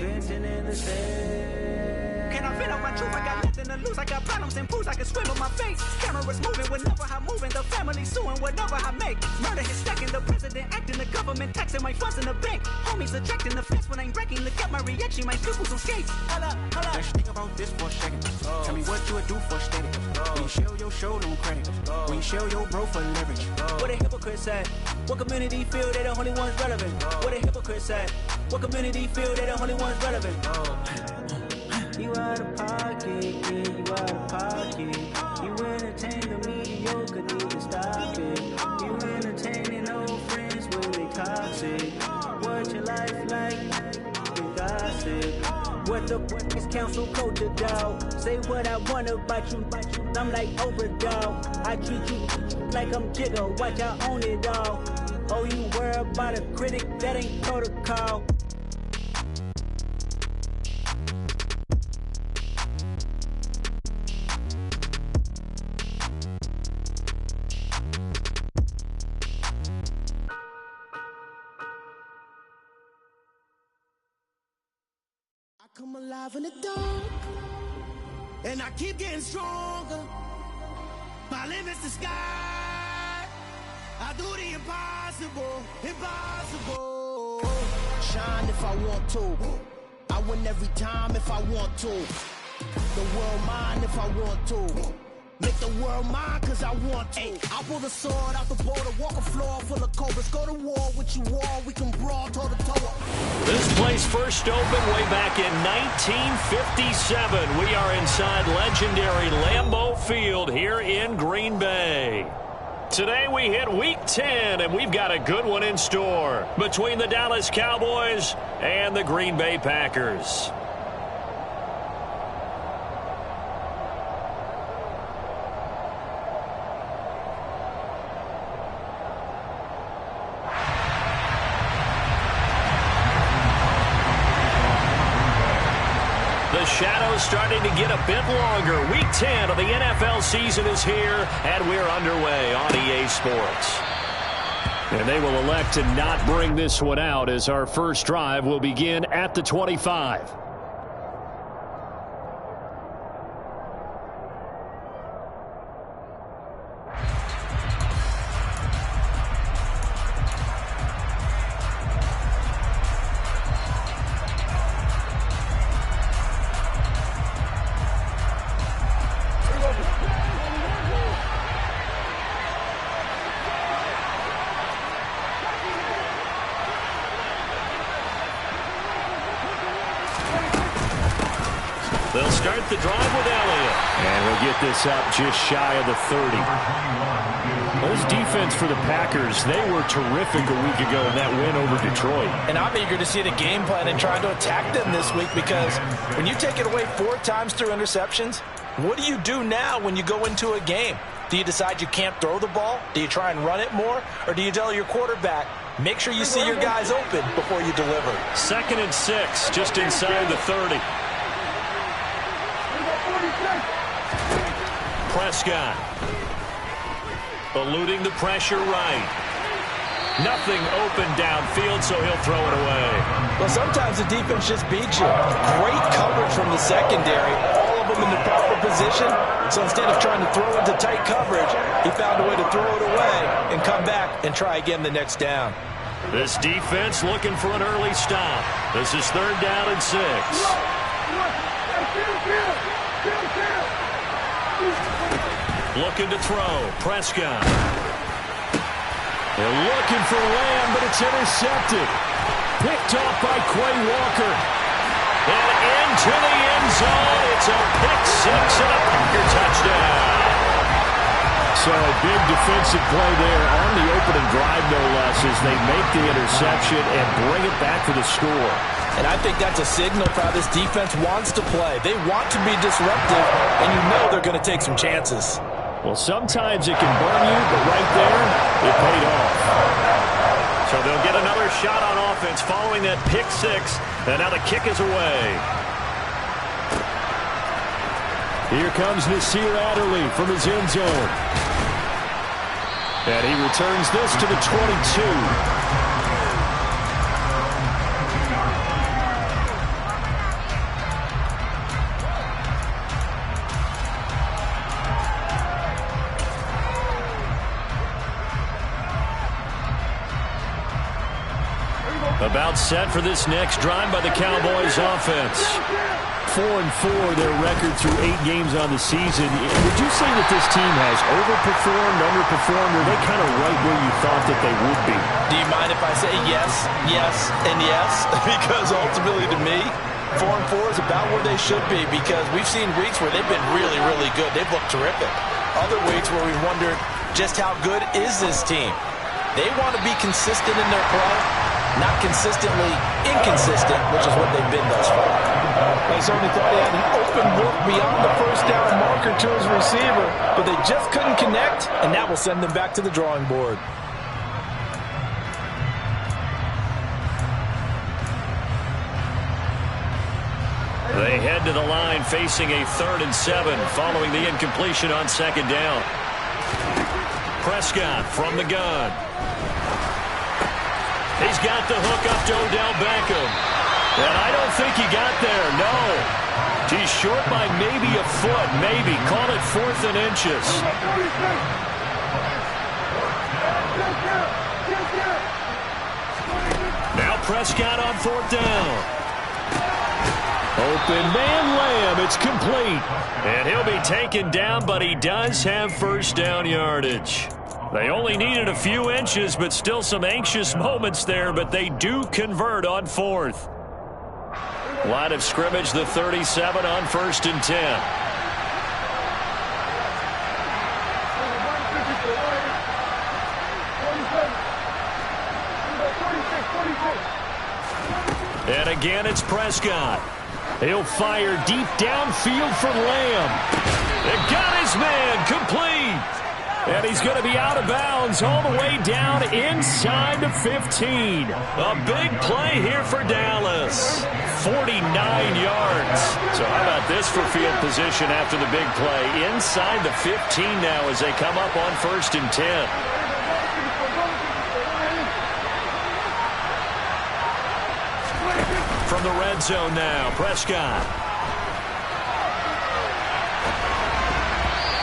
Dancing in the sand. Can I vent out my truth? I got nothing to lose. I got problems and booze. I can swim on my face. Cameras moving whenever I'm moving. The family suing whatever I make. Murder is stacking. The president acting. The government taxing my funds in the bank. Homies attracting the fence when I'm breaking. Look at my reaction. My pupils on skates. Holla, holla. Let's think about this for a second. Tell me what you would do for steady. When you show your show, no credit. When you show your bro for leverage. What a hypocrite said. What community feel they the only ones relevant? What a hypocrite said. What community feel they the only ones relevant? You out of pocket, yeah, you out of pocket. You entertain the mediocre, need to stop it. You entertaining old friends when they toxic. What your life like? You gossip. What the fuck is council culture, dog? Say what I want about you, I'm like overdog. I treat you like I'm Jigga, watch I own it all. Oh, you worry about a critic, that ain't protocol. Come alive in the dark, and I keep getting stronger. My limit's the sky. I do the impossible, impossible. Shine if I want to. I win every time if I want to. The world mine if I want to. Make the world mine cause I want to. I pull the sword out the border, walk a floor full of cobras. Go to war with you all, we can brawl toe to toe. This place first opened way back in 1957. We are inside legendary Lambeau Field here in Green Bay. Today we hit Week 10, and we've got a good one in store between the Dallas Cowboys and the Green Bay Packers. The shadow's starting to get a bit longer. Week 10 of the NFL season is here, and we're underway on EA Sports. And they will elect to not bring this one out as our first drive will begin at the 25. They'll start the drive with Elliott. And we'll get this up just shy of the 30. Those defense for the Packers, they were terrific a week ago in that win over Detroit. And I'm eager to see the game plan and try to attack them this week, because when you take it away 4 times through interceptions, what do you do now when you go into a game? Do you decide you can't throw the ball? Do you try and run it more? Or do you tell your quarterback, make sure you see your guys open before you deliver? 2nd and 6, just inside the 30. Prescott eluding the pressure right. Nothing open downfield, so he'll throw it away. Well, sometimes the defense just beats you. Great coverage from the secondary, all of them in the proper position. So instead of trying to throw into tight coverage, he found a way to throw it away and come back and try again the next down. This defense looking for an early stop. This is 3rd down and 6. Looking to throw. Prescott. They're looking for Lamb, but it's intercepted. Picked off by Quay Walker. And into the end zone. It's a pick 6 and a Packer touchdown. So a big defensive play there on the opening drive, no less, as they make the interception and bring it back to the score. And I think that's a signal for how this defense wants to play. They want to be disruptive, and you know they're going to take some chances. Well, sometimes it can burn you, but right there, it paid off. So they'll get another shot on offense following that pick 6, and now the kick is away. Here comes Nasir Adderley from his end zone. And he returns this to the 22. About set for this next drive by the Cowboys offense. 4-4 their record through 8 games on the season. Would you say that this team has overperformed, underperformed, or are they kind of right where you thought that they would be? Do you mind if I say yes, yes, and yes? Because ultimately to me, 4-4 is about where they should be, because we've seen weeks where they've been really, really good. They've looked terrific. Other weeks where we wondered just how good is this team. They want to be consistent in their play, not consistently inconsistent, which is what they've been thus far. They certainly thought he had an open look beyond the first down marker to his receiver, but they just couldn't connect, and that will send them back to the drawing board. They head to the line facing a 3rd and 7 following the incompletion on 2nd down. Prescott from the gun. He's got the hook up to Odell Beckham. And I don't think he got there, no. He's short by maybe a foot, maybe. Call it 4th and inches. Now Prescott on 4th down. Open man Lamb, it's complete. And he'll be taken down, but he does have first down yardage. They only needed a few inches, but still some anxious moments there, but they do convert on 4th. Line of scrimmage, the 37 on 1st and 10. And again, it's Prescott. He'll fire deep downfield for Lamb. They got his man complete. And he's going to be out of bounds all the way down inside the 15. A big play here for Dallas. 49 yards. So how about this for field position after the big play? Inside the 15 now as they come up on 1st and 10. From the red zone now, Prescott.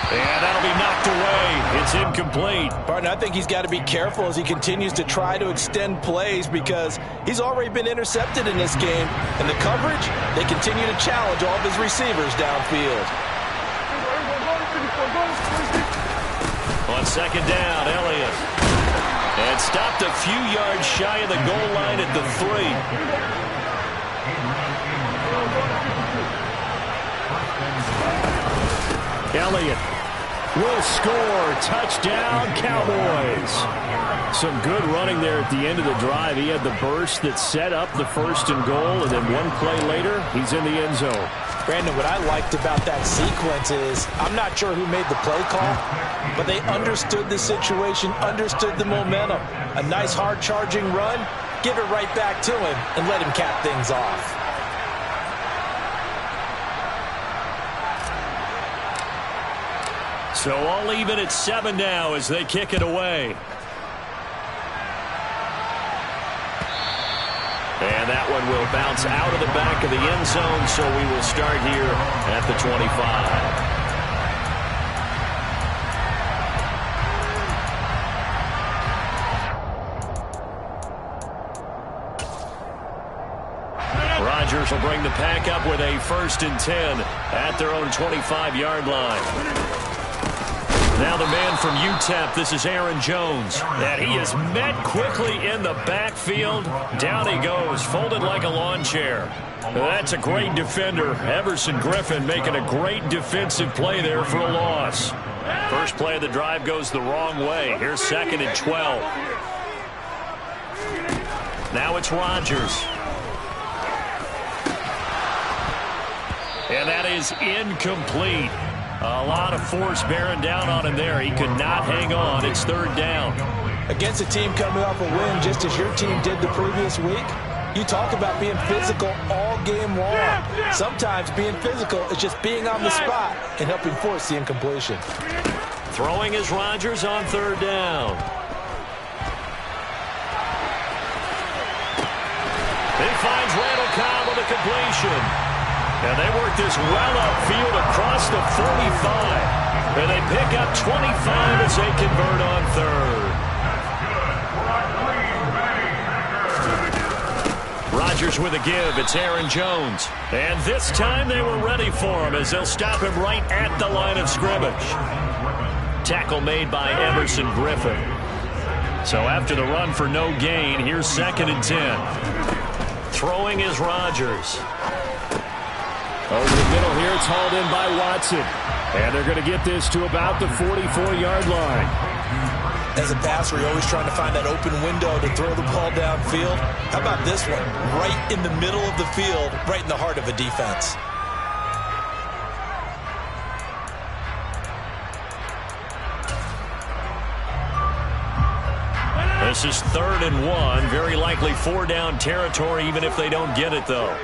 And that'll be knocked away. It's incomplete. Partner, I think he's got to be careful as he continues to try to extend plays, because he's already been intercepted in this game. And the coverage, they continue to challenge all of his receivers downfield. On 2nd down, Elliott. And stopped a few yards shy of the goal line at the 3. Elliott will score. Touchdown, Cowboys. Some good running there at the end of the drive. He had the burst that set up the 1st and goal, and then one play later, he's in the end zone. Brandon, what I liked about that sequence is, I'm not sure who made the play call, but they understood the situation, understood the momentum. A nice hard-charging run, give it right back to him, and let him cap things off. So all even at 7 now as they kick it away. And that one will bounce out of the back of the end zone, so we will start here at the 25. Rodgers will bring the pack up with a 1st and 10 at their own 25-yard line. Now the man from UTEP, this is Aaron Jones. And he is met quickly in the backfield. Down he goes, folded like a lawn chair. That's a great defender. Everson Griffin making a great defensive play there for a loss. First play of the drive goes the wrong way. Here's 2nd and 12. Now it's Rodgers. And that is incomplete. A lot of force bearing down on him there. He could not hang on. It's 3rd down. Against a team coming off a win, just as your team did the previous week, you talk about being physical all game long. Sometimes being physical is just being on the spot and helping force the incompletion. Throwing is Rodgers on 3rd down. He finds Randall Cobb with a completion. And they work this well upfield across the 45. And they pick up 25 as they convert on 3rd. Rodgers with a give. It's Aaron Jones. And this time they were ready for him as they'll stop him right at the line of scrimmage. Tackle made by Emerson Griffin. So after the run for no gain, here's 2nd and 10. Throwing is Rodgers. Over the middle here, it's hauled in by Watson. And they're going to get this to about the 44-yard line. As a passer, you're always trying to find that open window to throw the ball downfield. How about this one? Right in the middle of the field, right in the heart of a defense. This is 3rd and 1. Very likely 4-down territory, even if they don't get it, though.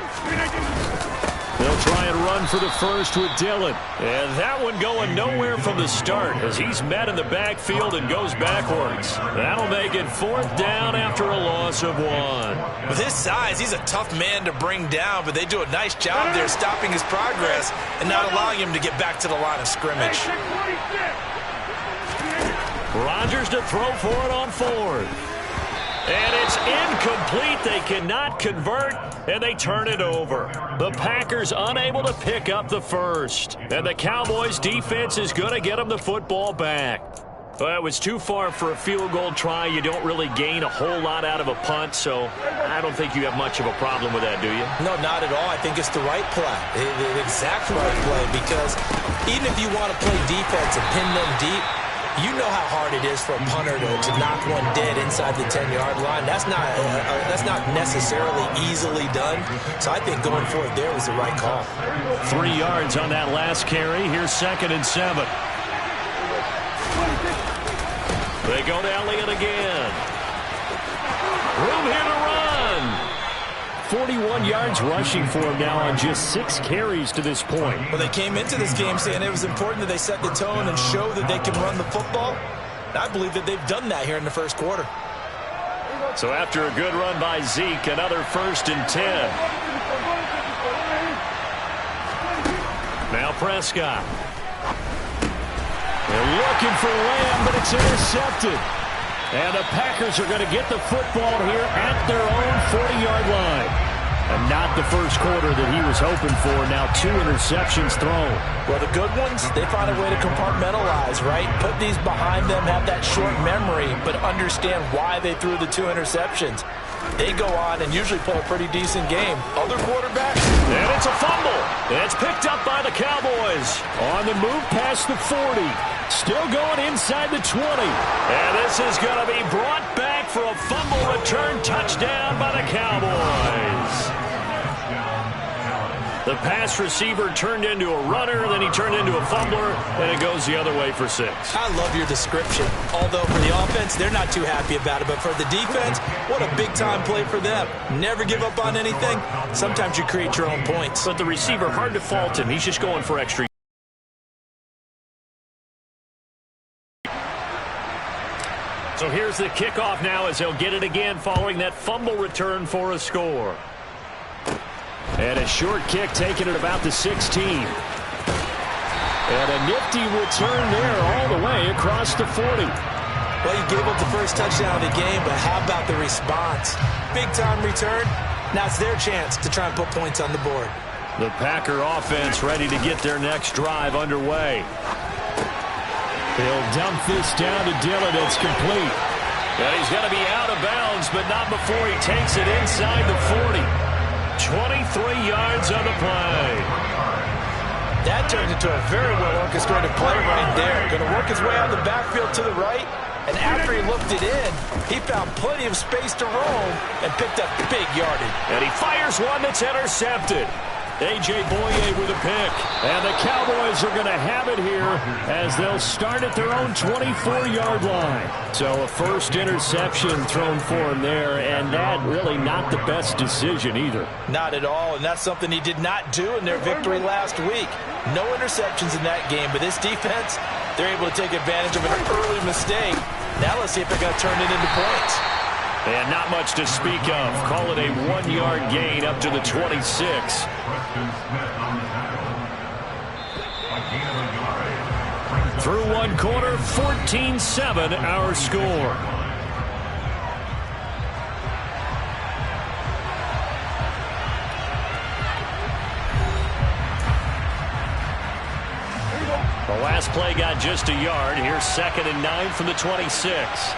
They'll try and run for the first with Dillon. And that one going nowhere from the start as he's met in the backfield and goes backwards. That'll make it 4th down after a loss of 1. With his size, he's a tough man to bring down, but they do a nice job there stopping his progress and not allowing him to get back to the line of scrimmage. Rodgers to throw for it on 4th. And it's incomplete. They cannot convert, and they turn it over. The Packers unable to pick up the first. And the Cowboys' defense is going to get them the football back. Well, it was too far for a field goal try. You don't really gain a whole lot out of a punt, so I don't think you have much of a problem with that, do you? No, not at all. I think it's the right play, the exact right play, because even if you want to play defense and pin them deep, you know how hard it is for a punter to knock one dead inside the 10-yard line. That's not necessarily easily done. So I think going for it there was the right call. 3 yards on that last carry. Here's 2nd and 7. They go to Elliott again. Room here to run. 41 yards rushing for him now on just 6 carries to this point. Well, they came into this game saying it was important that they set the tone and show that they can run the football. I believe that they've done that here in the first quarter. So after a good run by Zeke, another 1st and 10. Now Prescott. They're looking for Lamb, but it's intercepted. And the Packers are going to get the football here at their own 40-yard line. And not the first quarter that he was hoping for. Now 2 interceptions thrown. Well, the good ones, they find a way to compartmentalize, right? Put these behind them, have that short memory, but understand why they threw the 2 interceptions. They go on and usually play a pretty decent game. Other quarterbacks. And it's a fumble. It's picked up by the Cowboys. On the move past the 40. Still going inside the 20. And this is going to be brought back for a fumble return touchdown by the Cowboys. The pass receiver turned into a runner, then he turned into a fumbler, and it goes the other way for 6. I love your description. Although for the offense, they're not too happy about it. But for the defense, what a big-time play for them. Never give up on anything. Sometimes you create your own points. But the receiver, hard to fault him. He's just going for extra. So here's the kickoff now as they'll get it again following that fumble return for a score. And a short kick taken at about the 16. And a nifty return there all the way across the 40. Well, you gave up the first touchdown of the game, but how about the response? Big-time return. Now it's their chance to try and put points on the board. The Packer offense ready to get their next drive underway. They'll dump this down to Dillon. It's complete. And he's going to be out of bounds, but not before he takes it inside the 40. 23 yards on the play. That turned into a very well-orchestrated play right there. Going to work his way out of the backfield to the right. And after he looked it in, he found plenty of space to roam and picked up big yardage. And he fires one that's intercepted. A.J. Boye with a pick. And the Cowboys are going to have it here as they'll start at their own 24-yard line. So a first interception thrown for him there, and that really not the best decision either. Not at all, and that's something he did not do in their victory last week. No interceptions in that game, but this defense, they're able to take advantage of an early mistake. Now let's see if they're going to turn it into points. And not much to speak of. Call it a 1-yard gain up to the 26. Through one quarter, 14-7 our score. The last play got just a yard. Here's 2nd and 9 from the 26.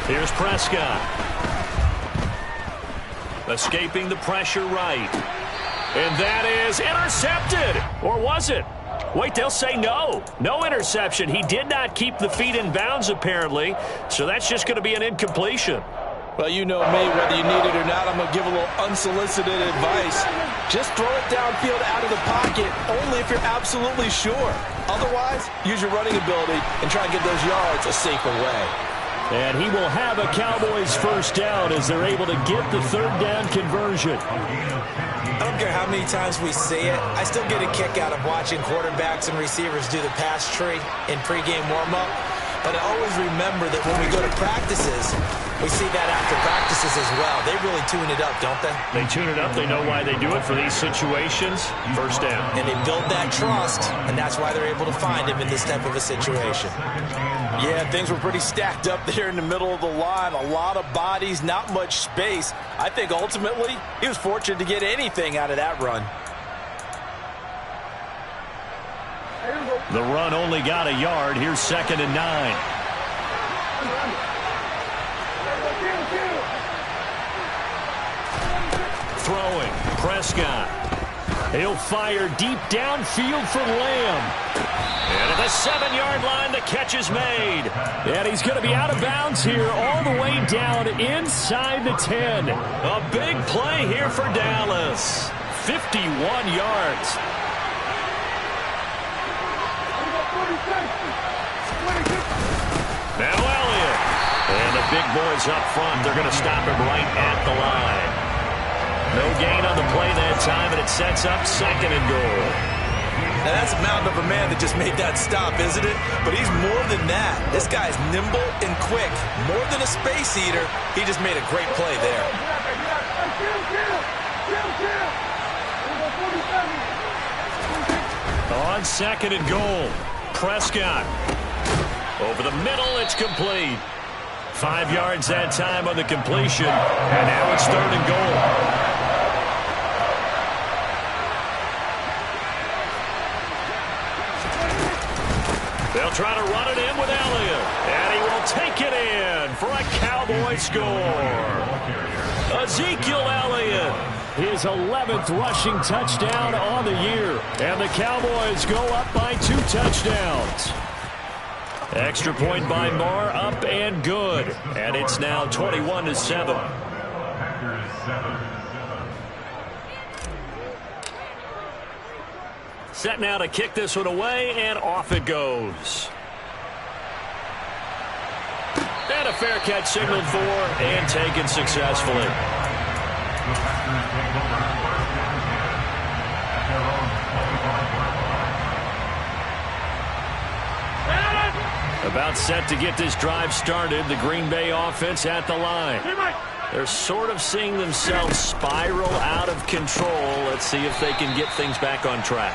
Here's Prescott. Escaping the pressure right. And that is intercepted. Or was it? Wait, they'll say no. No interception. He did not keep the feet in bounds, apparently. So that's just going to be an incompletion. Well, you know me, whether you need it or not, I'm going to give a little unsolicited advice. Just throw it downfield out of the pocket, only if you're absolutely sure. Otherwise, use your running ability and try and get those yards a safer way. And he will have a Cowboys first down as they're able to get the 3rd down conversion. I don't care how many times we see it. I still get a kick out of watching quarterbacks and receivers do the pass tree in pregame warm-up. But I always remember that when we go to practices, we see that after practices as well. They really tune it up, don't they? They tune it up. They know why they do it for these situations. First down. And they build that trust, and that's why they're able to find him in this type of a situation. Yeah, things were pretty stacked up there in the middle of the line. A lot of bodies, not much space. I think ultimately he was fortunate to get anything out of that run. The run only got a yard. Here's 2nd and 9. Throwing. Prescott. He'll fire deep downfield for Lamb. And at the 7-yard line, the catch is made. And he's going to be out of bounds here all the way down inside the 10. A big play here for Dallas. 51 yards. Now Elliott. And the big boys up front. They're going to stop him right at the line. No gain on the play that time, and it sets up 2nd and goal. Now that's a mountain of a man that just made that stop, isn't it? But he's more than that. This guy's nimble and quick. More than a space eater. He just made a great play there. On 2nd and goal, Prescott. Over the middle, it's complete. 5 yards that time on the completion. And now it's 3rd and goal. They'll try to run it in with Elliott. And he will take it in for a Cowboy score. Ezekiel Elliott. His 11th rushing touchdown on the year. And the Cowboys go up by 2 touchdowns. Extra point by Marr, up and good. And it's now 21-7. Set now to kick this one away, and off it goes. And a fair catch signaled for and taken successfully. About set to get this drive started. The Green Bay offense at the line. They're sort of seeing themselves spiral out of control. Let's see if they can get things back on track.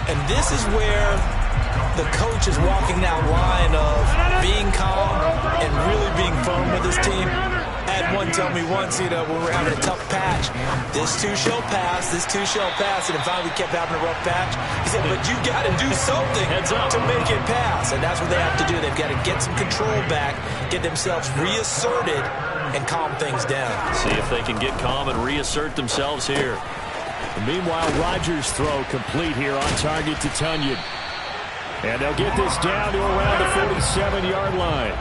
And this is where the coach is walking that line of being calm and really being firm with his team. I had one tell me once, when we were having a tough patch, this too shall pass, this too shall pass. And finally we kept having a rough patch. He said, but you got to do something to make it pass. And that's what they have to do. They've got to get some control back, get themselves reasserted, and calm things down. See if they can get calm and reassert themselves here. And meanwhile, Rodgers' throw complete here on target to Tunyon. And they'll get this down to around the 47-yard line.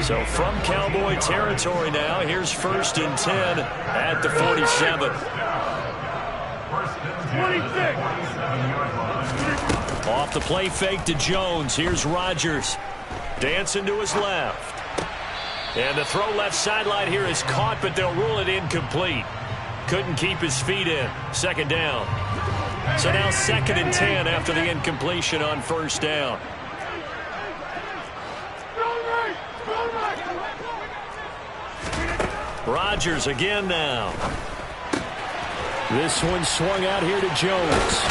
So from Cowboy territory now, here's 1st and 10 at the 47. 26. Off the play fake to Jones. Here's Rodgers. Dancing to his left. And the throw left sideline here is caught, but they'll rule it incomplete. Couldn't keep his feet in. 2nd down. So now 2nd and 10 after the incompletion on 1st down. Rodgers again now. This one swung out here to Jones.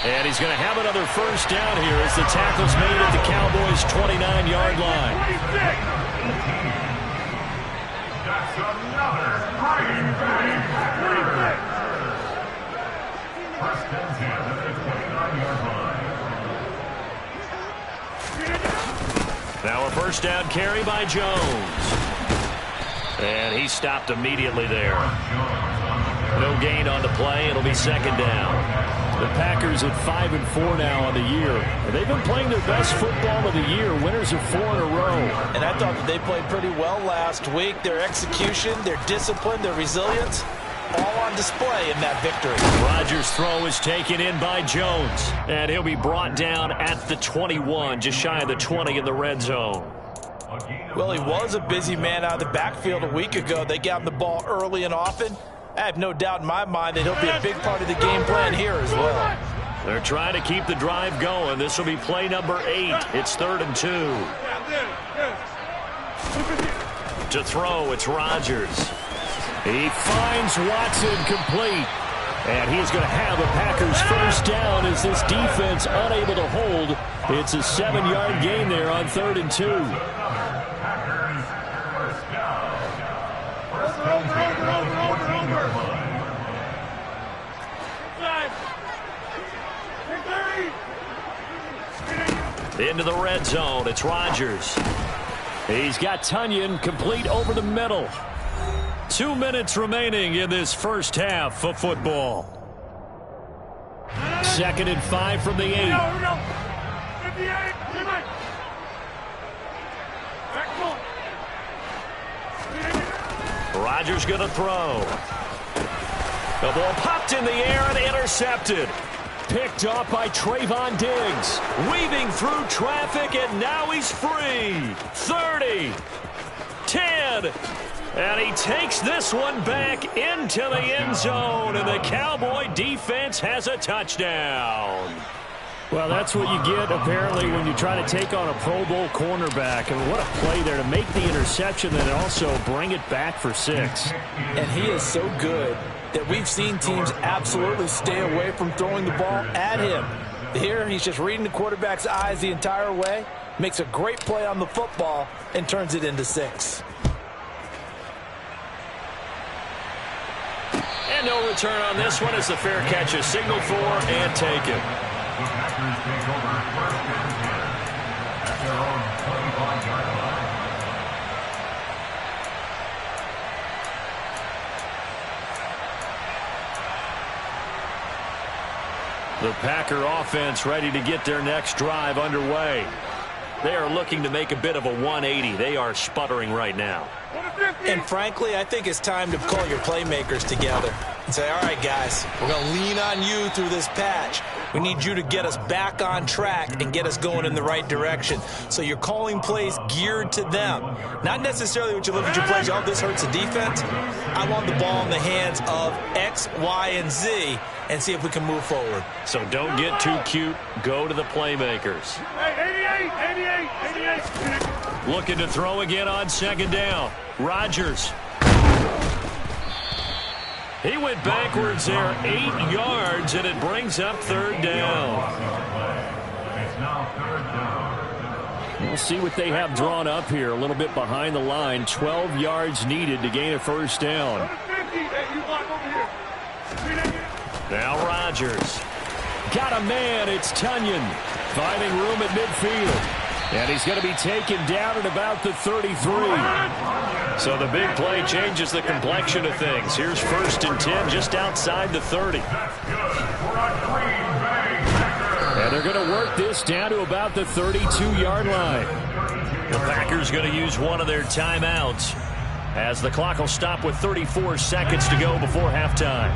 And he's going to have another 1st down here as the tackle's made at the Cowboys' 29-yard line. That's another great 1st and 10 at the 29. 5-yard line. Now a first down carry by Jones. And he stopped immediately there. No gain on the play. It'll be second down. The Packers at 5-4 now on the year. And they've been playing their best football of the year. Winners of 4 in a row. And I thought that they played pretty well last week. Their execution, their discipline, their resilience, all on display in that victory. Rodgers' throw is taken in by Jones. And he'll be brought down at the 21, just shy of the 20 in the red zone. Well, he was a busy man out of the backfield a week ago. They got him the ball early and often. I have no doubt in my mind that he'll be a big part of the game plan here as well. They're trying to keep the drive going. This will be play number 8. It's 3rd and 2. To throw, it's Rodgers. He finds Watson complete. And he is going to have a Packers first down as this defense unable to hold. It's a 7-yard gain there on 3rd and 2. Packers first down. First down, 14-yard line. Into the red zone, it's Rodgers. He's got Tunyon complete over the middle. 2 minutes remaining in this first half of football. 2nd and 5 from the 8. Rodgers going to throw. The ball popped in the air and intercepted. Picked off by Trayvon Diggs. Weaving through traffic, and now he's free. 30. 10. And he takes this one back into the end zone, and the Cowboy defense has a touchdown. Well, that's what you get, apparently, when you try to take on a Pro Bowl cornerback. And what a play there to make the interception and also bring it back for 6. And he is so good that we've seen teams absolutely stay away from throwing the ball at him. Here, he's just reading the quarterback's eyes the entire way, makes a great play on the football, and turns it into 6. And no return on this one as the fair catch is signaled for and taken. The Packers take over 1st and 10 at their own 25-yard line. The Packer offense ready to get their next drive underway. They are looking to make a bit of a 180. They are sputtering right now. And frankly, I think it's time to call your playmakers together and say, all right, guys, we're going to lean on you through this patch. We need you to get us back on track and get us going in the right direction. So you're calling plays geared to them. Not necessarily what you look at your plays, oh, this hurts the defense. I want the ball in the hands of X, Y, and Z and see if we can move forward. So don't get too cute. Go to the playmakers. 88. Looking to throw again on 2nd down. Rodgers. He went backwards there 8 yards, and it brings up 3rd down. It's now 3rd down. We'll see what they have drawn up here. A little bit behind the line. 12 yards needed to gain a first down. Now Rodgers. Got a man. It's Tunyon. Finding room at midfield. And he's going to be taken down at about the 33. So the big play changes the complexion of things. Here's 1st and 10 just outside the 30. That's good for a Green Bay Packer. And they're going to work this down to about the 32-yard line. The Packers going to use one of their timeouts as the clock will stop with 34 seconds to go before halftime.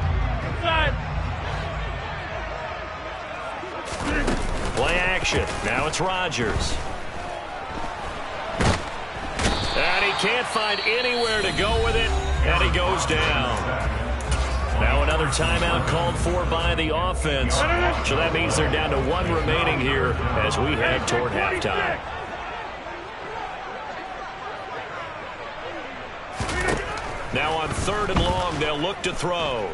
Play action. Now it's Rodgers. And he can't find anywhere to go with it, and he goes down. Now another timeout called for by the offense. So that means they're down to 1 remaining here as we head toward halftime. Now on 3rd and long, they'll look to throw.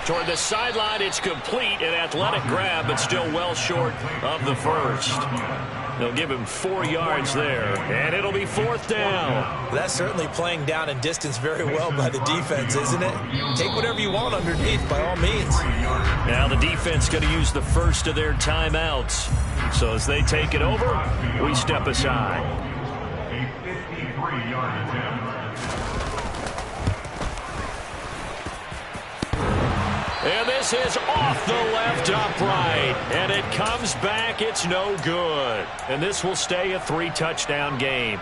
Toward the sideline, it's complete, an athletic grab, but still well short of the first. They'll give him 4 yards there, and it'll be 4th down. That's certainly playing down and distance very well by the defense, isn't it? Take whatever you want underneath, by all means. Now the defense going to use the first of their timeouts. So as they take it over, we step aside. A 53-yard attempt. And this is off the left upright. And it comes back. It's no good. And this will stay a 3-touchdown game.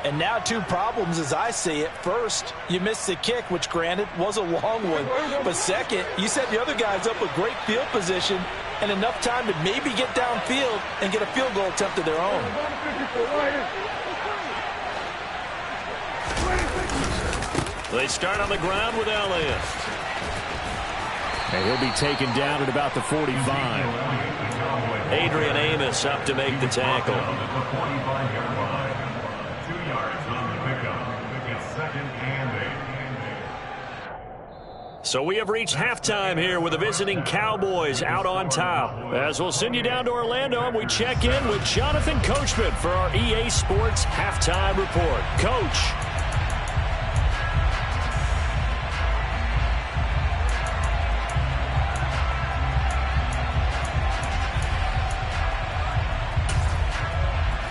And now 2 problems as I see it. First, you missed the kick, which granted was a long one. But second, you set the other guys up with great field position and enough time to maybe get downfield and get a field goal attempt of their own. They start on the ground with Elliott. And he'll be taken down at about the 45. Adrian Amos up to make the tackle. 2 yards on the pickup. It's 2nd and 8. So we have reached halftime here with the visiting Cowboys out on top. As we'll send you down to Orlando, and we check in with Jonathan Coachman for our EA Sports Halftime Report. Coach.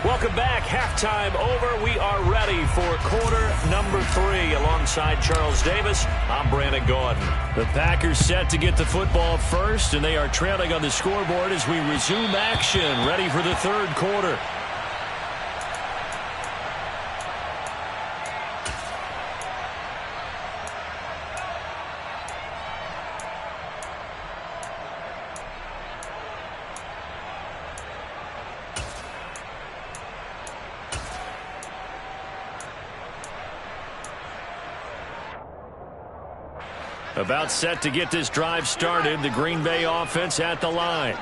Welcome back. Halftime over. We are ready for quarter number 3. Alongside Charles Davis, I'm Brandon Gordon. The Packers set to get the football first, and they are trailing on the scoreboard as we resume action, ready for the 3rd quarter. About set to get this drive started, the Green Bay offense at the line.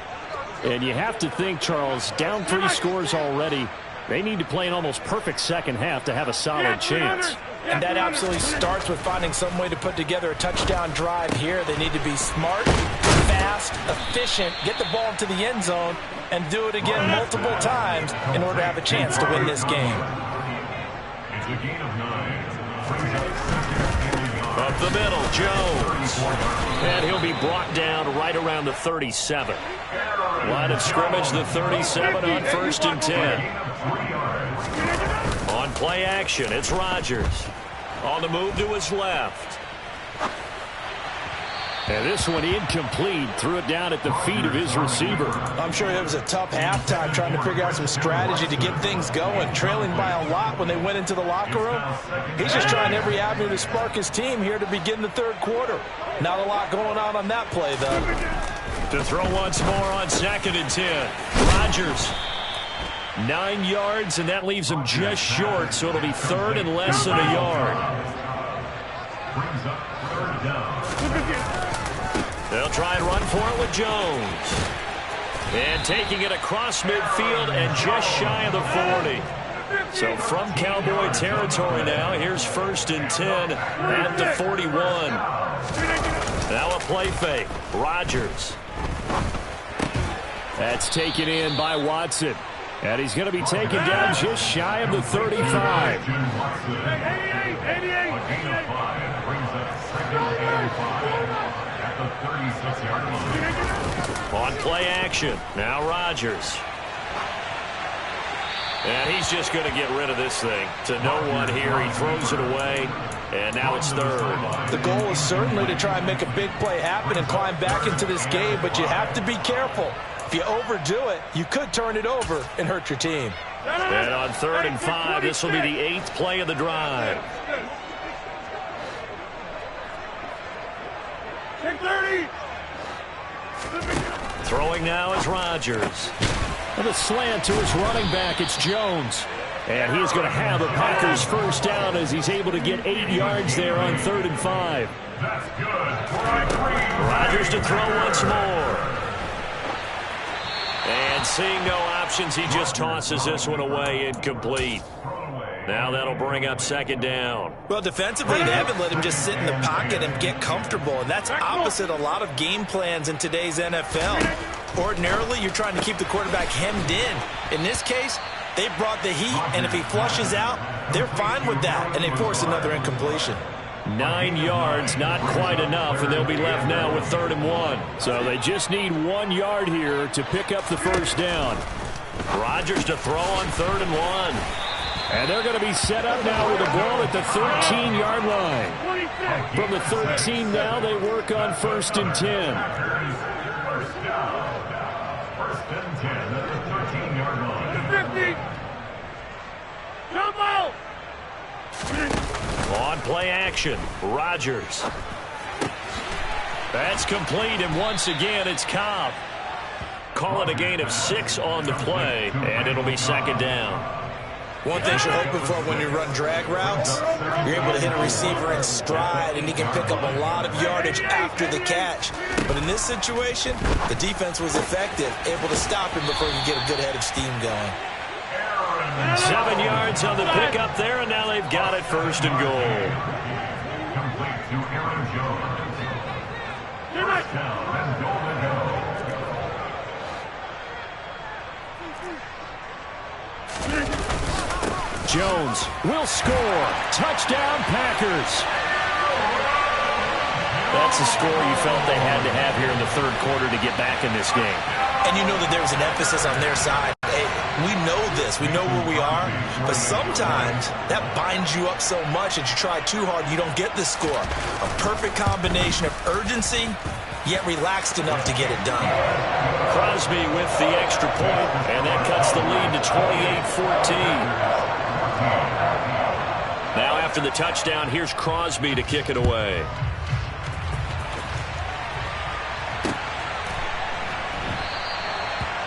And you have to think, Charles, down 3 scores already. They need to play an almost perfect second half to have a solid chance. And that absolutely starts with finding some way to put together a touchdown drive here. They need to be smart, fast, efficient, get the ball into the end zone, and do it again multiple times in order to have a chance to win this game. It's a gain of 9. Up the middle, Jones. And he'll be brought down right around the 37. Line of scrimmage, the 37 on 1st and 10. On play action, it's Rodgers. On the move to his left. And this one incomplete. Threw it down at the feet of his receiver. I'm sure it was a tough halftime trying to figure out some strategy to get things going. Trailing by a lot when they went into the locker room. He's just trying every avenue to spark his team here to begin the 3rd quarter. Not a lot going on that play, though. To throw once more on 2nd and 10. Rodgers. 9 yards, and that leaves him just short, so it'll be 3rd and less than a yard. Brings up 3rd down. They'll try and run for it with Jones. And taking it across midfield and just shy of the 40. So from Cowboy territory now, here's 1st and 10 at the 41. Now a play fake. Rodgers. That's taken in by Watson. And he's going to be taken down just shy of the 35. On play action, now Rodgers. And he's just going to get rid of this thing. To no one here, he throws it away, and now it's 3rd. The goal is certainly to try and make a big play happen and climb back into this game, but you have to be careful. If you overdo it, you could turn it over and hurt your team. And on 3rd and 5, this will be the 8th play of the drive. Throwing now is Rodgers. And a slant to his running back, it's Jones. And he is going to have the Packers 1st down as he's able to get 8 yards there on 3rd and 5. That's good. Rodgers to throw once more. And seeing no options, he just tosses this one away, incomplete. Now that'll bring up 2nd down. Well, defensively, they haven't let him just sit in the pocket and get comfortable, and that's opposite a lot of game plans in today's NFL. Ordinarily, you're trying to keep the quarterback hemmed in. In this case, they brought the heat, and if he flushes out, they're fine with that, and they force another incompletion. 9 yards, not quite enough, and they'll be left now with 3rd and 1. So they just need 1 yard here to pick up the first down. Rodgers to throw on 3rd and 1. And they're going to be set up now with the ball at the 13-yard line. From the 13 now, they work on 1st and 10. First and 10 at the 13-yard line. 50. Jump out. On play action, Rodgers. That's complete, and once again, it's Cobb. Call it a gain of 6 on the play, and it'll be 2nd down. One thing you're hoping for when you run drag routes, you're able to hit a receiver in stride, and he can pick up a lot of yardage after the catch. But in this situation, the defense was effective, able to stop him before he could get a good head of steam going. 7 yards on the pickup there, and now they've got it 1st and goal. Complete to Aaron Jones. First down and goal to go. Jones will score. Touchdown, Packers. That's a score you felt they had to have here in the 3rd quarter to get back in this game. And you know that there was an emphasis on their side. Hey, we know this. We know where we are. But sometimes that binds you up so much that you try too hard, you don't get the score. A perfect combination of urgency, yet relaxed enough to get it done. Crosby with the extra point, and that cuts the lead to 28-14. Now after the touchdown, here's Crosby to kick it away.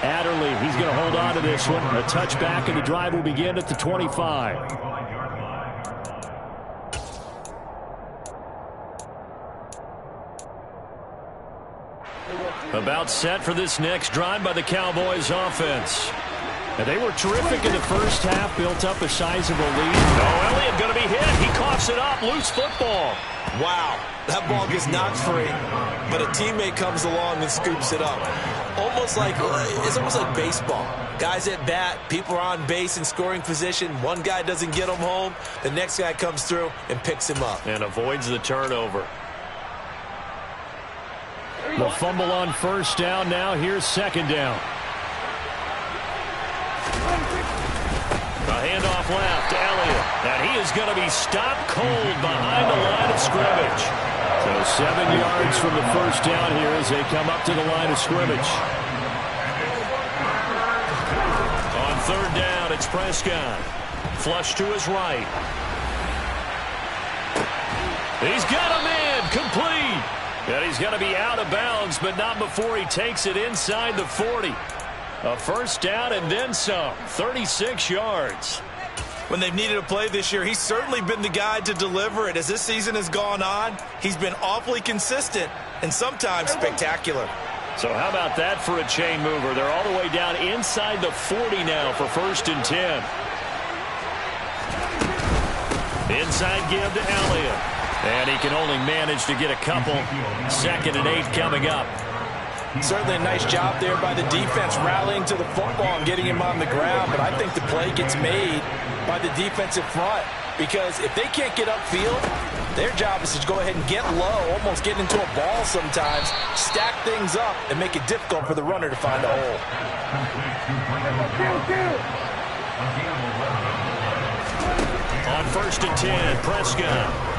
Adderley, he's going to hold on to this one. A touchback, and the drive will begin at the 25. About set for this next drive by the Cowboys offense. And they were terrific in the first half, built up a sizable lead. Oh, Elliott going to be hit. He coughs it up. Loose football. Wow, that ball gets knocked free, but a teammate comes along and scoops it up. It's almost like baseball. Guys at bat, people are on base in scoring position. One guy doesn't get him home. The next guy comes through and picks him up. And avoids the turnover. The fumble on 1st down. Now here's 2nd down. A handoff left to Elliott. And he is going to be stopped cold behind the line of scrimmage. So 7 yards from the 1st down here as they come up to the line of scrimmage. On 3rd down, it's Prescott. Flush to his right. He's got him in. Complete. And he's going to be out of bounds, but not before he takes it inside the 40. A 1st down and then some. 36 yards. When they've needed a play this year, he's certainly been the guy to deliver it. As this season has gone on, he's been awfully consistent and sometimes spectacular. So how about that for a chain mover? They're all the way down inside the 40 now for 1st and 10. Inside give to Elliott. And he can only manage to get a couple. 2nd and 8 coming up. Certainly a nice job there by the defense rallying to the football and getting him on the ground. But I think the play gets made by the defensive front. Because if they can't get upfield, their job is to go ahead and get low, almost get into a ball sometimes, stack things up, and make it difficult for the runner to find a hole. On 1st and 10, Prescott.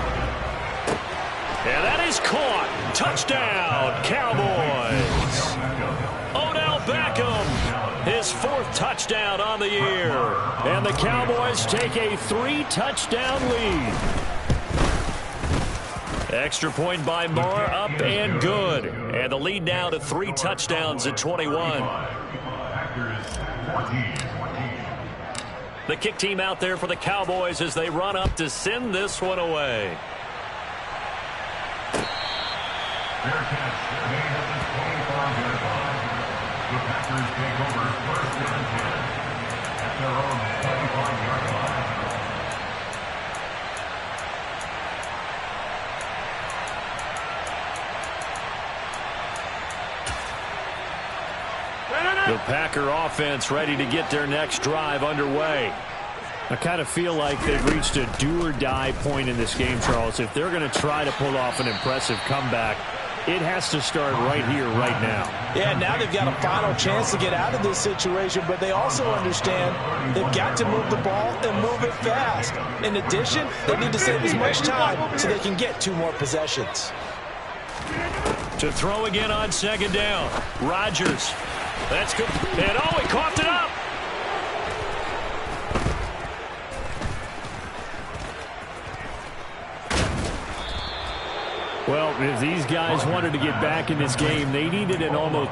And that is caught. Touchdown, Cowboys. Odell Beckham, his 4th touchdown on the year. And the Cowboys take a 3-touchdown lead. Extra point by Moore, up and good. And the lead now to 3 touchdowns at 21. The kick team out there for the Cowboys as they run up to send this one away. Fair catch made at the 25-yard line. The Packers take over 1st and 10 at their own 25-yard line. The Packer offense ready to get their next drive underway. I kind of feel like they've reached a do-or-die point in this game, Charles. If they're going to try to pull off an impressive comeback, it has to start right here, right now. Yeah, now they've got a final chance to get out of this situation, but they also understand they've got to move the ball and move it fast. In addition, they need to save as much time so they can get 2 more possessions. To throw again on second down. Rodgers. That's good. And oh, he coughed it up. Well, if these guys wanted to get back in this game, they needed an almost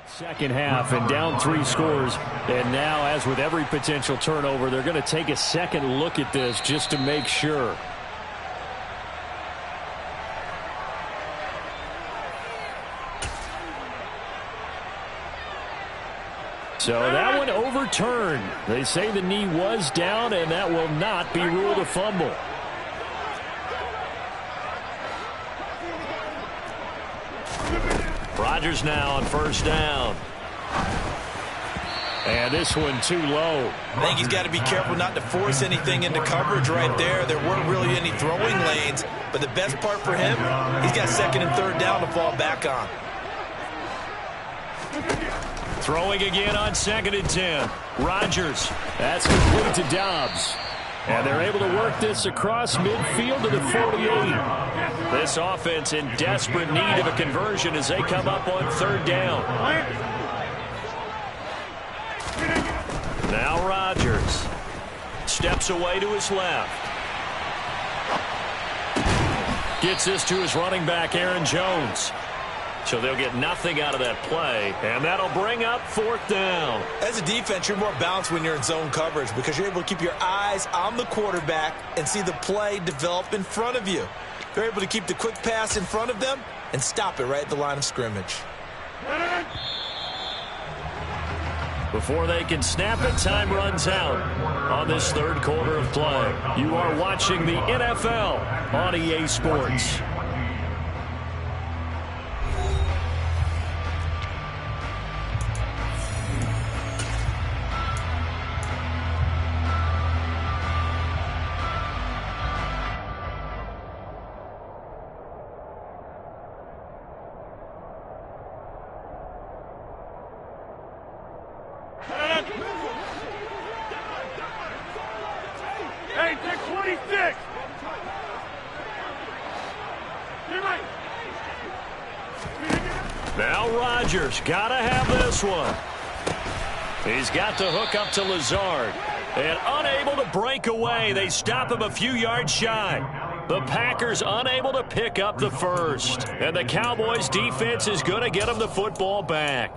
second half and down 3 scores. And now, as with every potential turnover, they're going to take a second look at this just to make sure. So that one overturned. They say the knee was down, and that will not be ruled a fumble. Rodgers now on first down. And this one too low. I think he's got to be careful not to force anything into coverage right there. There weren't really any throwing lanes, but the best part for him, he's got second and third down to fall back on. Throwing again on second and 10. Rodgers. That's complete to Dobbs. And they're able to work this across midfield to the 48. This offense in desperate need of a conversion as they come up on third down. Now Rodgers. Steps away to his left. Gets this to his running back, Aaron Jones. So they'll get nothing out of that play, and that'll bring up fourth down. As a defense, you're more balanced when you're in zone coverage because you're able to keep your eyes on the quarterback and see the play develop in front of you. They're able to keep the quick pass in front of them and stop it right at the line of scrimmage. Before they can snap it, time runs out on this third quarter of play. You are watching the NFL on EA Sports. Now Rodgers gotta have this one. He's got the hook up to Lazard. And unable to break away. They stop him a few yards shy. The Packers unable to pick up the first. And the Cowboys defense is going to get them the football back.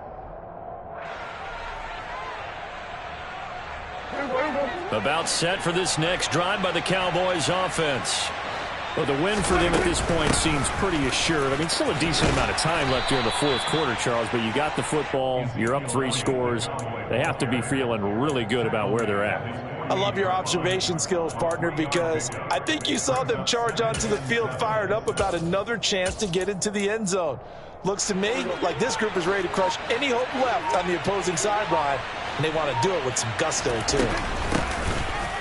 About set for this next drive by the Cowboys offense. Well, the win for them at this point seems pretty assured. I mean, still a decent amount of time left here in the fourth quarter, Charles, but you got the football, you're up 3 scores. They have to be feeling really good about where they're at. I love your observation skills, partner, because I think you saw them charge onto the field fired up about another chance to get into the end zone. Looks to me like this group is ready to crush any hope left on the opposing sideline, and they want to do it with some gusto, too.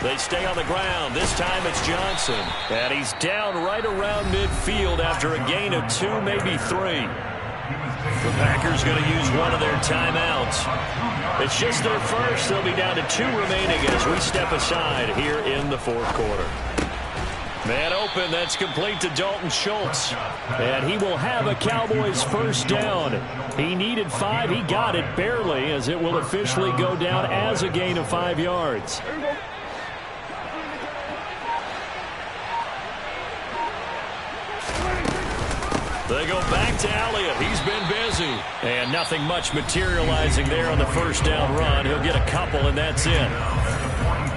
They stay on the ground. This time it's Johnson. And he's down right around midfield after a gain of 2, maybe 3. The Packers going to use one of their timeouts. It's just their first. They'll be down to 2 remaining as we step aside here in the fourth quarter. Man open. That's complete to Dalton Schultz. And he will have a Cowboys first down. He needed 5. He got it barely as it will officially go down as a gain of 5 yards. They go back to Elliott. He's been busy. And nothing much materializing there on the first down run. He'll get a couple, and that's it.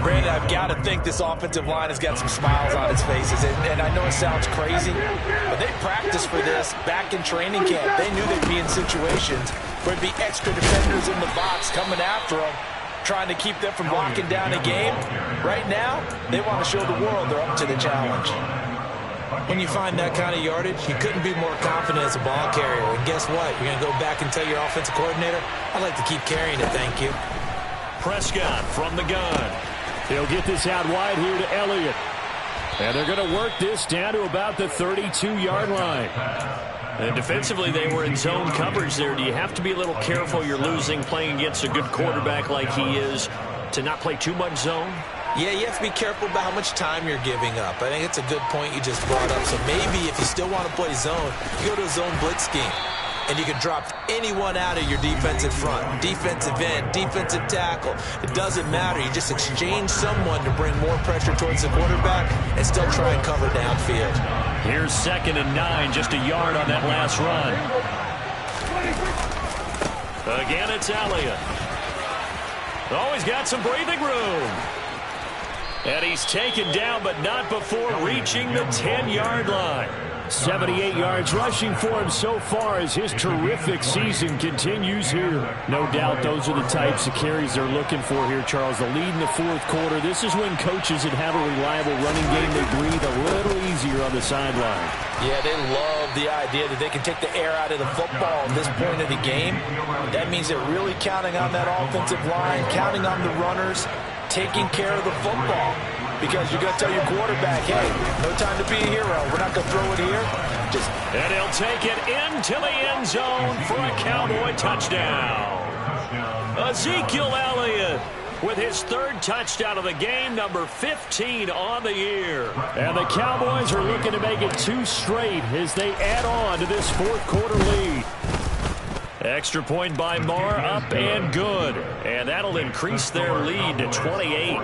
Brandon, I've got to think this offensive line has got some smiles on its faces. And I know it sounds crazy, but they practiced for this back in training camp. They knew they'd be in situations where there'd be extra defenders in the box coming after them, trying to keep them from locking down a game. Right now, they want to show the world they're up to the challenge. When you find that kind of yardage, you couldn't be more confident as a ball carrier. And guess what? You're going to go back and tell your offensive coordinator, I'd like to keep carrying it, thank you. Prescott from the gun. He'll get this out wide here to Elliott. And they're going to work this down to about the 32-yard line. And defensively, they were in zone coverage there. Do you have to be a little careful you're losing playing against a good quarterback like he is to not play too much zone? Yeah, you have to be careful about how much time you're giving up. I think it's a good point you just brought up. So maybe if you still want to play zone, you go to a zone blitz scheme. And you can drop anyone out of your defensive front, defensive end, defensive tackle. It doesn't matter. You just exchange someone to bring more pressure towards the quarterback and still try and cover downfield. Here's 2nd and 9, just a yard on that last run. Again, it's Elliott. Oh, he's got some breathing room. And he's taken down, but not before reaching the 10-yard line. 78 yards rushing for him so far as his terrific season continues here. No doubt those are the types of carries they're looking for here, Charles. The lead in the fourth quarter. This is when coaches that have a reliable running game, they breathe a little easier on the sideline. Yeah, they love the idea that they can take the air out of the football at this point of the game. That means they're really counting on that offensive line, counting on the runners, taking care of the football. Because you're going to tell your quarterback, hey, no time to be a hero. We're not going to throw it here. And he'll take it into the end zone for a Cowboy touchdown. Ezekiel Elliott with his 3rd touchdown of the game, number 15 on the year. And the Cowboys are looking to make it 2 straight as they add on to this fourth quarter lead. Extra point by Marr, up and good. And that'll increase their lead to 28.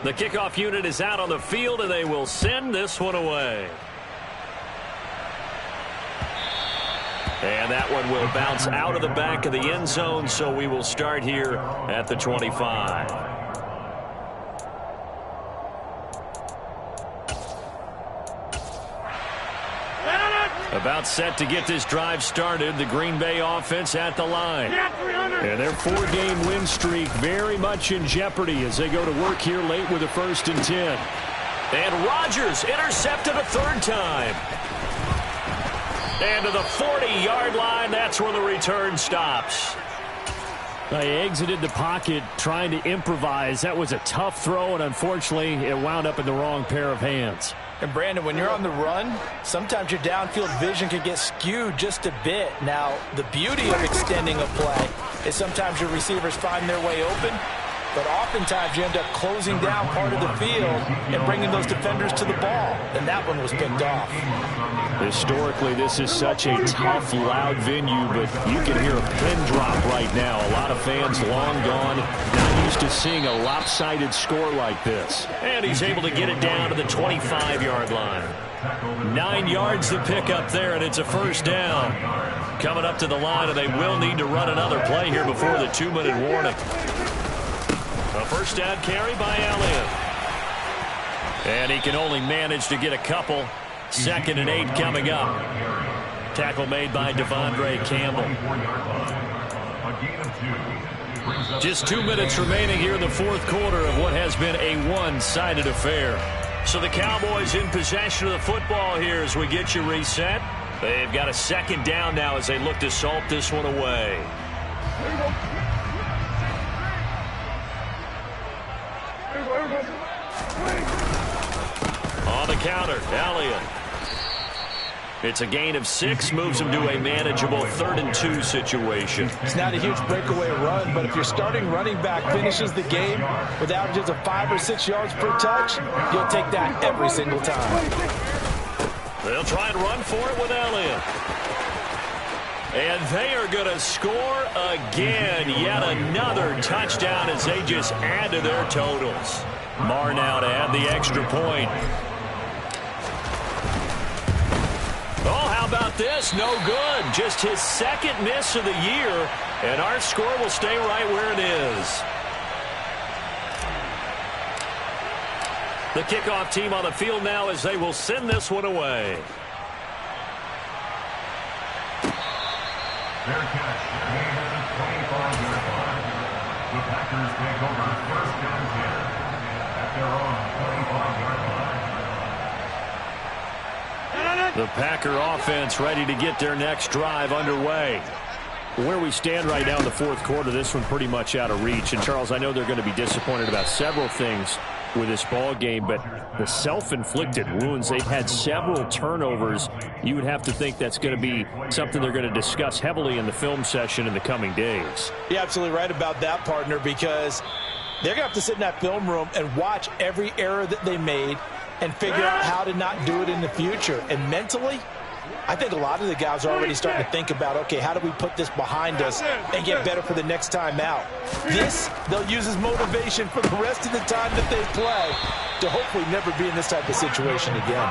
The kickoff unit is out on the field, and they will send this one away. And that one will bounce out of the back of the end zone, so we will start here at the 25. About set to get this drive started, the Green Bay offense at the line. And their 4-game win streak very much in jeopardy as they go to work here late with a 1st and 10. And Rodgers intercepted a 3rd time. And to the 40-yard line, that's where the return stops. They exited the pocket trying to improvise. That was a tough throw, and unfortunately, it wound up in the wrong pair of hands. And, Brandon, when you're on the run, sometimes your downfield vision can get skewed just a bit. Now, the beauty of extending a play is sometimes your receivers find their way open, but oftentimes you end up closing down part of the field and bringing those defenders to the ball. And that one was picked off. Historically, this is such a tough, loud venue, but you can hear a pin drop right now. A lot of fans long gone, not used to seeing a lopsided score like this. And he's able to get it down to the 25-yard line. 9 yards to pick up there, and it's a 1st down. Coming up to the line, and they will need to run another play here before the 2-minute warning. A 1st down carry by Elliott. And he can only manage to get a couple. 2nd and 8 coming up. Tackle made by Devondre Campbell. Just 2 minutes remaining here in the fourth quarter of what has been a one-sided affair. So the Cowboys in possession of the football here as we get you reset. They've got a 2nd down now as they look to salt this one away. On the counter, Elliott. It's a gain of 6, moves him to a manageable 3rd and 2 situation. It's not a huge breakaway run, but if your starting running back finishes the game with averages of 5 or 6 yards per touch, you'll take that every single time. They'll try and run for it with Elliott. And they are going to score again. Yet another touchdown as they just add to their totals. Marr now to add the extra point. Oh, how about this? No good. Just his 2nd miss of the year, and our score will stay right where it is. The kickoff team on the field now as they will send this one away. Fair catch, made at the 25-yard line. The Packers take over 1st and 10 at at their own 25-yard line. The Packer offense ready to get their next drive underway. Where we stand right now in the fourth quarter, this one pretty much out of reach. And, Charles, I know they're going to be disappointed about several things with this ball game, but the self-inflicted wounds, they've had several turnovers. You would have to think that's going to be something they're going to discuss heavily in the film session in the coming days. You're absolutely right about that, partner, because they're going to have to sit in that film room and watch every error that they made and figure out how to not do it in the future. And mentally, I think a lot of the guys are already starting to think about, okay, how do we put this behind us and get better for the next time out? This, they'll use as motivation for the rest of the time that they play to hopefully never be in this type of situation again.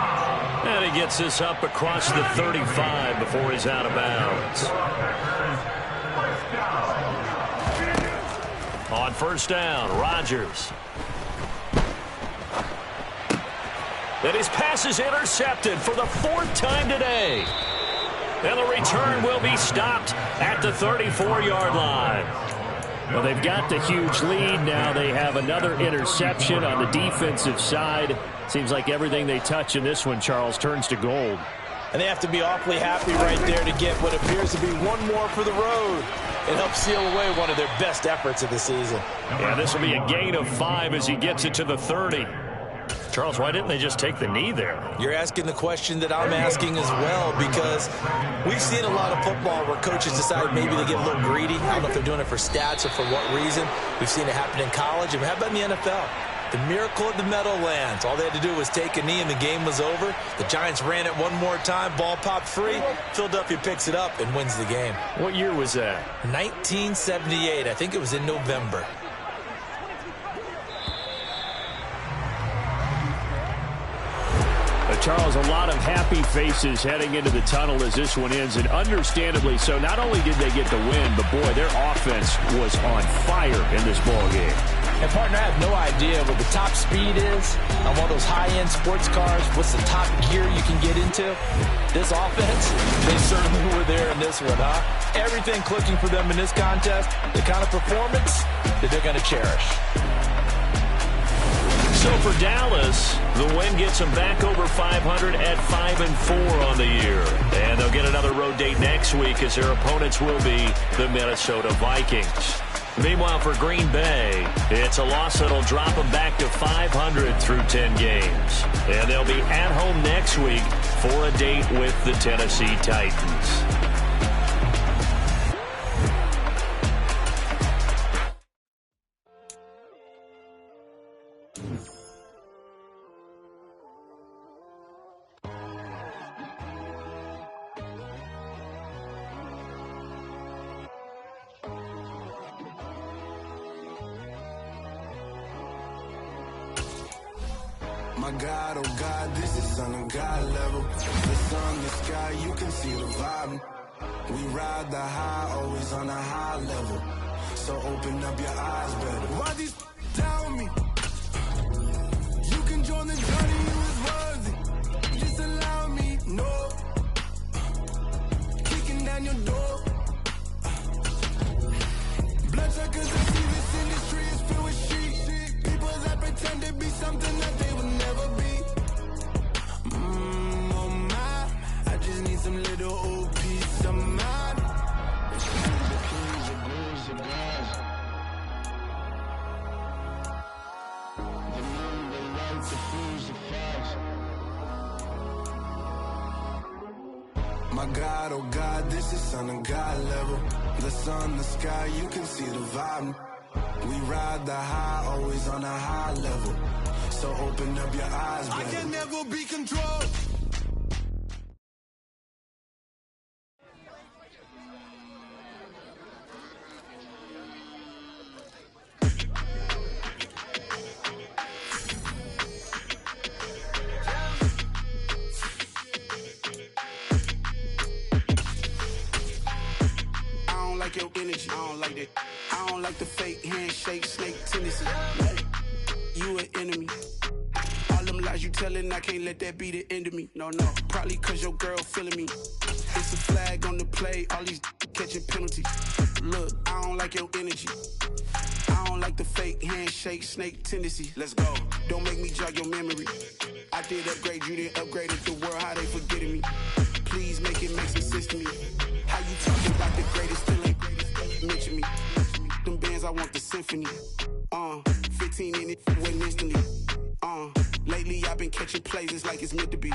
And he gets this up across the 35 before he's out of bounds. On first down, Rodgers. And his pass is intercepted for the fourth time today. And the return will be stopped at the 34-yard line. Well, they've got the huge lead. Now they have another interception on the defensive side. Seems like everything they touch in this one, Charles, turns to gold. And they have to be awfully happy right there to get what appears to be one more for the road. It helps seal away one of their best efforts of the season. Yeah, this will be a gain of 5 as he gets it to the 30. Charles, why didn't they just take the knee there? You're asking the question that I'm asking as well, because we've seen a lot of football where coaches decide maybe they get a little greedy. I don't know if they're doing it for stats or for what reason. We've seen it happen in college, and how about in the NFL? The miracle of the Meadowlands. All they had to do was take a knee and the game was over. The Giants ran it one more time. Ball popped free. Philadelphia picks it up and wins the game. What year was that? 1978. I think it was in November. Charles, a lot of happy faces heading into the tunnel as this one ends, and understandably so. Not only did they get the win, but, boy, their offense was on fire in this ball game. And, partner, I have no idea what the top speed is on one of those high-end sports cars. What's the top gear you can get into? This offense, they certainly were there in this one, huh? Everything clicking for them in this contest, the kind of performance that they're going to cherish. So for Dallas, the win gets them back over 500 at 5-4 on the year. And they'll get another road date next week as their opponents will be the Minnesota Vikings. Meanwhile, for Green Bay, it's a loss that'll drop them back to 500 through 10 games. And they'll be at home next week for a date with the Tennessee Titans. My God, oh God, this is Son of God level. The sun, the sky, you can see the vibe. We ride the high, always on a high level. So open up your eyes better. Why these tell me? You can join the journey, you is worthy. Just allow me, no. Kicking down your door. Bloodsuckers and see this industry is filled with sheep. People that pretend to be something that they will never be. Oh my, I just need some little old peace of mind. My God, oh God, this is Son of God level. The sun, the sky, you can see the vibe. We ride the high, always on a high level. So open up your eyes, baby. I can never be controlled. Your energy, I don't like that. I don't like the fake handshake, snake tendency. You an enemy. All them lies you telling, I can't let that be the end of me. No, probably cause your girl feeling me. It's a flag on the play, all these catching penalties. Look, I don't like your energy. I don't like the fake handshake, snake tendency. Let's go. Don't make me jog your memory. I did upgrade, you didn't upgrade it. The world, how they forgetting me. Please make it make some sense to me. How you talking about the greatest, still ain't mention me. Them bands, I want the symphony. 15 in it, went instantly. Lately I've been catching plays, it's like it's meant to be.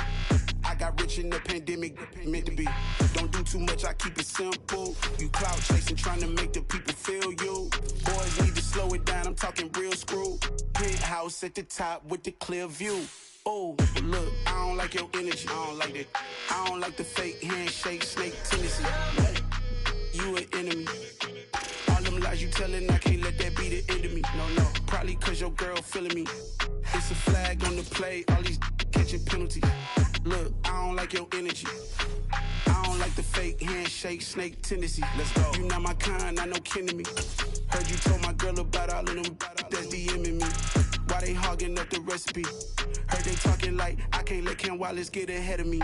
I got rich in the pandemic, meant to be. Don't do too much, I keep it simple. You clout chasing, trying to make the people feel you. Boys need to slow it down, I'm talking real screw. Penthouse at the top with the clear view. Oh, look, I don't like your energy, I don't like that. I don't like the fake handshake, snake tendency. You an enemy. All them lies you telling, I can't let that be the end of me. No, probably cause your girl feeling me. It's a flag on the play, all these catching penalties. Look, I don't like your energy. I don't like the fake handshake, snake tendency. Let's go. You not my kind, I know kin to me. Heard you told my girl about all of them that's DMing me. Why they hogging up the recipe? Heard they talking like I can't let Ken Wallace get ahead of me.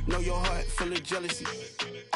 Know your heart full of jealousy.